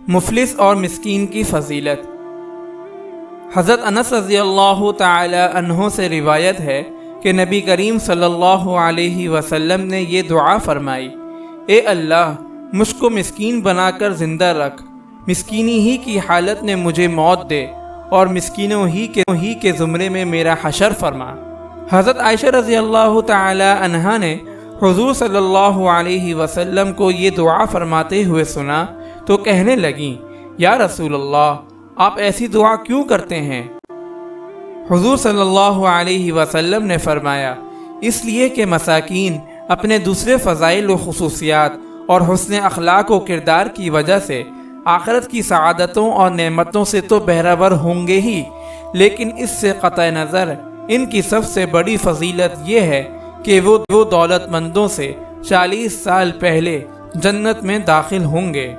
مفلس اور مسکین کی فضیلت۔ حضرت انس رضی اللہ تعالی عنہ سے روایت ہے کہ نبی کریم صلی اللہ علیہ وسلم نے یہ دعا فرمائی: اے اللہ، مجھ کو مسکین بنا کر زندہ رکھ، مسکینی ہی کی حالت میں مجھے موت دے، اور مسکینوں ہی کے زمرے میں میرا حشر فرما۔ حضرت عائشہ رضی اللہ تعالی عنہا نے حضور صلی اللہ علیہ وسلم کو یہ دعا فرماتے ہوئے سنا تو کہنے لگیں: یا رسول اللہ، آپ ایسی دعا کیوں کرتے ہیں؟ حضور صلی اللہ علیہ وسلم نے فرمایا: اس لیے کہ مساکین اپنے دوسرے فضائل و خصوصیات اور حسن اخلاق و کردار کی وجہ سے آخرت کی سعادتوں اور نعمتوں سے تو بہرہ ہوں گے ہی، لیکن اس سے قطع نظر ان کی سب سے بڑی فضیلت یہ ہے کہ وہ دولت مندوں سے 40 سال پہلے جنت میں داخل ہوں گے۔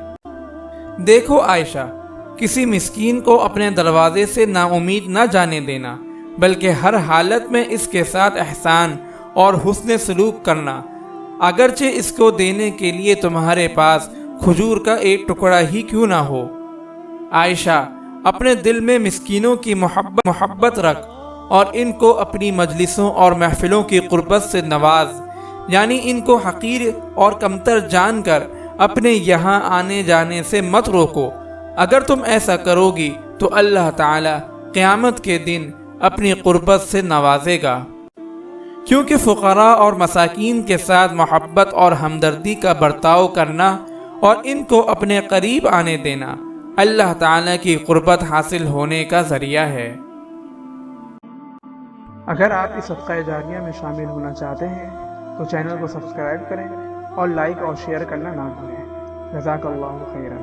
دیکھو عائشہ، کسی مسکین کو اپنے دروازے سے نا امید نہ جانے دینا، بلکہ ہر حالت میں اس کے ساتھ احسان اور حسن سلوک کرنا، اگرچہ اس کو دینے کے لیے تمہارے پاس کھجور کا ایک ٹکڑا ہی کیوں نہ ہو۔ عائشہ، اپنے دل میں مسکینوں کی محبت رکھ اور ان کو اپنی مجلسوں اور محفلوں کی قربت سے نواز، یعنی ان کو حقیر اور کمتر جان کر اپنے یہاں آنے جانے سے مت روکو۔ اگر تم ایسا کرو گی تو اللہ تعالی قیامت کے دن اپنی قربت سے نوازے گا، کیونکہ فقراء اور مساکین کے ساتھ محبت اور ہمدردی کا برتاؤ کرنا اور ان کو اپنے قریب آنے دینا اللہ تعالی کی قربت حاصل ہونے کا ذریعہ ہے۔ اگر آپ اس صدقہ جاریہ میں شامل ہونا چاہتے ہیں تو چینل کو سبسکرائب کریں اور لائک اور شیئر کرنا نہ بھولیں۔ جزاک اللہ خیرا۔